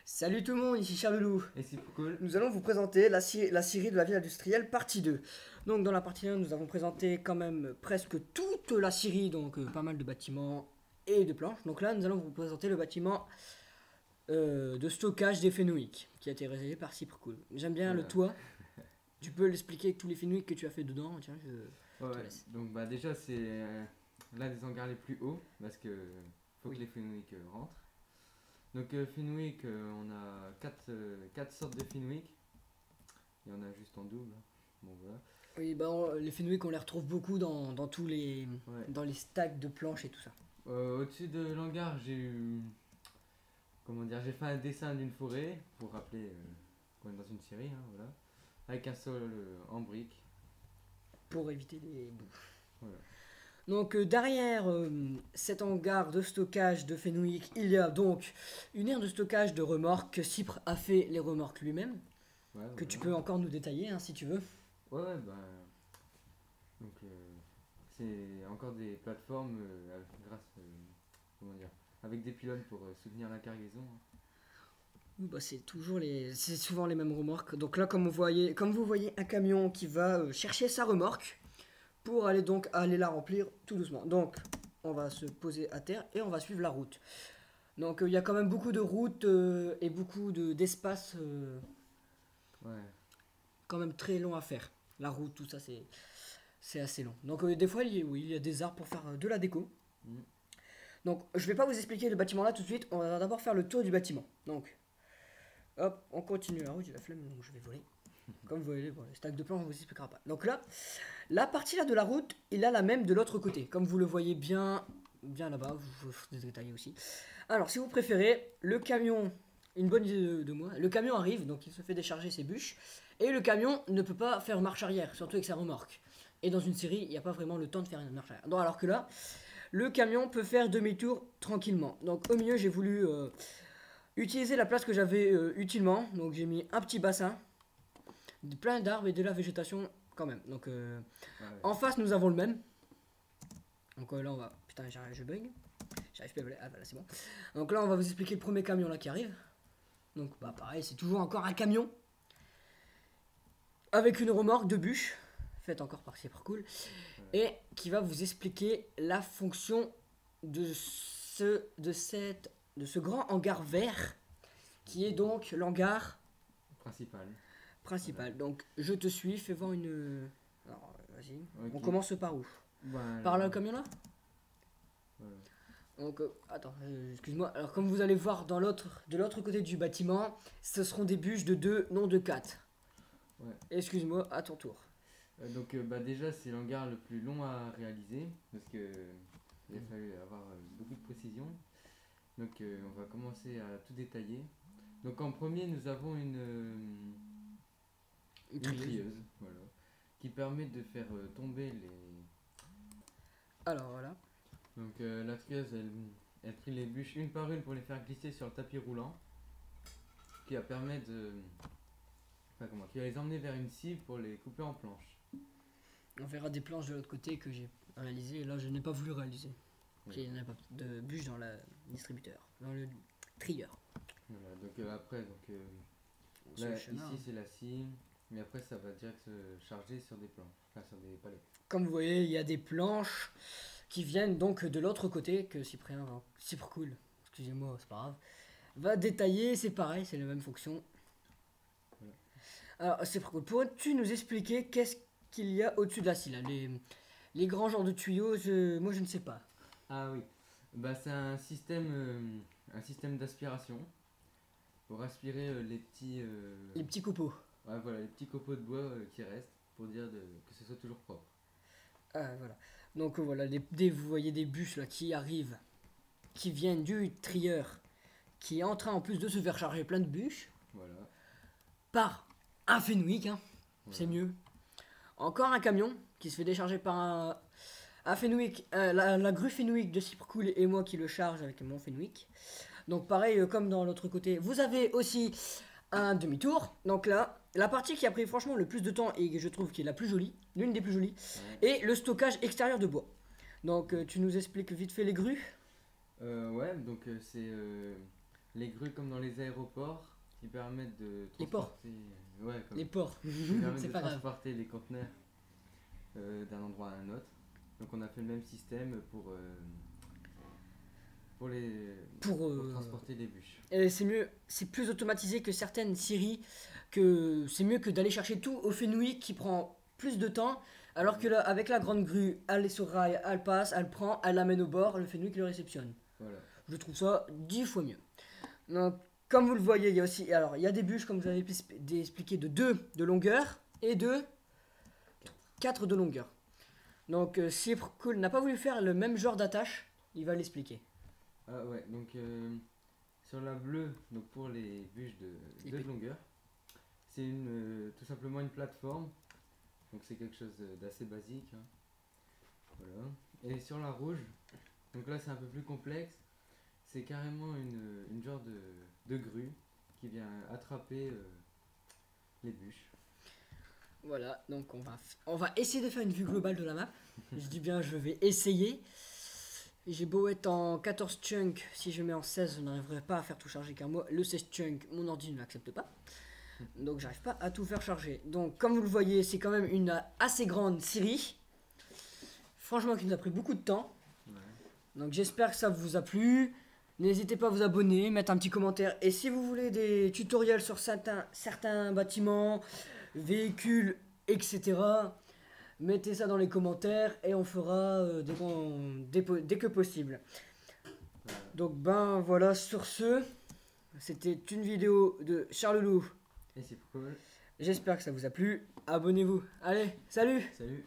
Salut tout le monde, ici Charles-Loup. Et c'est cool. Nous allons vous présenter la série de la ville industrielle partie 2. Donc dans la partie 1, nous avons présenté quand même presque toute la série, donc pas mal de bâtiments et de planches. Donc là, nous allons vous présenter le bâtiment de stockage des Fenwick, qui a été réalisé par Cyprcool. J'aime bien le toit. Tu peux l'expliquer avec tous les Fenwick que tu as fait dedans. Tiens, te laisse. Donc bah déjà c'est l'un des hangars les plus hauts parce que faut que les Fenwick rentrent. Donc Fenwick, on a 4 sortes de Fenwick. Il y en a juste en double. Bon voilà. Oui, bah les Fenwick on les retrouve beaucoup dans tous les dans les stacks de planches et tout ça. Au-dessus de l'hangar, j'ai fait un dessin d'une forêt pour rappeler qu'on est dans une série, hein, voilà, avec un sol en briques. Pour éviter les bouches. Voilà. Donc derrière cet hangar de stockage de Fenwick, il y a donc une aire de stockage de remorques que Cypre a fait les remorques lui-même, que tu peux encore nous détailler hein, si tu veux. Donc c'est encore des plateformes avec des pylônes pour soutenir la cargaison. Bah, c'est souvent les mêmes remorques. Donc là, comme vous voyez un camion qui va chercher sa remorque pour aller la remplir tout doucement. Donc on va se poser à terre et on va suivre la route. Donc il y a quand même beaucoup de routes et beaucoup d'espace quand même très long à faire. La route, tout ça, c'est assez long. Donc des fois, il y a des arbres pour faire de la déco. Donc je vais pas vous expliquer le bâtiment là tout de suite. On va d'abord faire le tour du bâtiment. Donc hop, on continue la route. J'ai la flemme, donc je vais voler. Comme vous voyez, bon, les stacks de plans, on vous expliquera pas. Donc là, la partie là de la route, il a la même de l'autre côté. Comme vous le voyez bien là-bas, je vous détailler aussi. Alors, si vous préférez, le camion, une bonne idée de moi, le camion arrive, donc il se fait décharger ses bûches, et le camion ne peut pas faire marche arrière, surtout avec sa remorque. Et dans une série, il n'y a pas vraiment le temps de faire une marche arrière. Donc, alors que là, le camion peut faire demi-tour tranquillement. Donc, au milieu, j'ai voulu utiliser la place que j'avais utilement. Donc, j'ai mis un petit bassin, plein d'arbres et de la végétation quand même. Donc, en face, nous avons le même. Donc là, on va... Putain, je bug. J'arrive plus à voler. Ah, voilà, c'est bon. Donc là, on va vous expliquer le premier camion là qui arrive. Donc, bah, pareil, c'est toujours encore un camion. Avec une remorque de bûches. Faite encore par Cyprcool. Et qui va vous expliquer la fonction de ce grand hangar vert. Qui est donc l'hangar principal. Donc, je te suis. Fais voir une... Alors, vas-y. Okay. On commence par où? Par le camion là. Donc, attends, excuse-moi. Alors, comme vous allez voir de l'autre côté du bâtiment, ce seront des bûches de 2, non de 4. Excuse-moi, à ton tour. Donc, déjà, c'est l'hangar le plus long à réaliser parce que il a fallu avoir beaucoup de précision. Donc, on va commencer à tout détailler. Donc, en premier, nous avons une trieuse, voilà, qui permet de faire tomber les. Alors voilà. Donc la trieuse, elle trie les bûches une par une pour les faire glisser sur le tapis roulant, qui va permettre qui va les emmener vers une scie pour les couper en planches. On verra des planches de l'autre côté que j'ai réalisées. Et là, je n'ai pas voulu réaliser. Il n'y a pas de bûches dans le distributeur, dans le trieur. Voilà, donc après, là, ici c'est la scie, mais après ça va direct se charger sur des planches, enfin sur des palettes. Comme vous voyez, il y a des planches qui viennent donc de l'autre côté que Cyprcool, excusez-moi, c'est pas grave, va détailler. C'est pareil, c'est la même fonction. Alors, Cyprcool, pourrais-tu nous expliquer qu'est-ce qu'il y a au-dessus de la scie là, les grands genres de tuyaux, moi je ne sais pas. Ah oui, bah c'est un système d'aspiration pour aspirer les petits copeaux. Ouais, voilà, les petits copeaux de bois qui restent pour dire que ce soit toujours propre. Ah, voilà. Donc voilà, vous voyez des bûches là qui arrivent, qui viennent du trieur, qui est en train en plus de se faire charger plein de bûches. Voilà. Par un Fenwick, hein. Voilà. C'est mieux. Encore un camion qui se fait décharger par un Fenwick, la grue Fenwick de Cyprcool et moi qui le charge avec mon Fenwick. Donc pareil, comme dans l'autre côté, vous avez aussi un demi-tour. Donc là, la partie qui a pris franchement le plus de temps et que je trouve qui est la plus jolie, l'une des plus jolies, et le stockage extérieur de bois. Donc tu nous expliques vite fait les grues. Ouais, donc c'est les grues comme dans les aéroports qui permettent de Les ports. transporter. Ouais, comme Les ports. qui permettent C'est de pas grave. transporter les conteneurs d'un endroit à un autre. Donc on a fait le même système pour transporter les bûches. Et c'est mieux, c'est plus automatisé que certaines scieries, que c'est mieux que d'aller chercher tout au Fenwick qui prend plus de temps, alors que là, avec la grande grue, elle est sur rail, elle passe, elle prend, elle l'amène au bord, le Fenwick le réceptionne. Voilà. Je trouve ça 10 fois mieux. Donc, comme vous le voyez, il y a aussi, alors il y a des bûches, comme vous avez expliqué, de 2 de longueur et de 4 de longueur. Donc, si Cool n'a pas voulu faire le même genre d'attache, il va l'expliquer. Ah ouais, donc sur la bleue, donc pour les bûches de longueur, c'est tout simplement une plateforme. Donc c'est quelque chose d'assez basique. Hein. Voilà. Et sur la rouge, donc là c'est un peu plus complexe. C'est carrément une genre de grue qui vient attraper les bûches. Voilà, donc on va essayer de faire une vue globale de la map. Je dis bien, je vais essayer. J'ai beau être en 14 chunks, si je mets en 16, je n'arriverai pas à faire tout charger car moi, le 16 chunk, mon ordi ne l'accepte pas. Donc j'arrive pas à tout faire charger. Donc comme vous le voyez, c'est quand même une assez grande série. Franchement, qui nous a pris beaucoup de temps. Ouais. Donc j'espère que ça vous a plu. N'hésitez pas à vous abonner, mettre un petit commentaire. Et si vous voulez des tutoriels sur certains bâtiments, véhicules, etc., mettez ça dans les commentaires et on fera dès que possible. Donc ben voilà, sur ce, c'était une vidéo de Charles Loup. Et c'est cool. J'espère que ça vous a plu. Abonnez-vous. Allez, salut! Salut!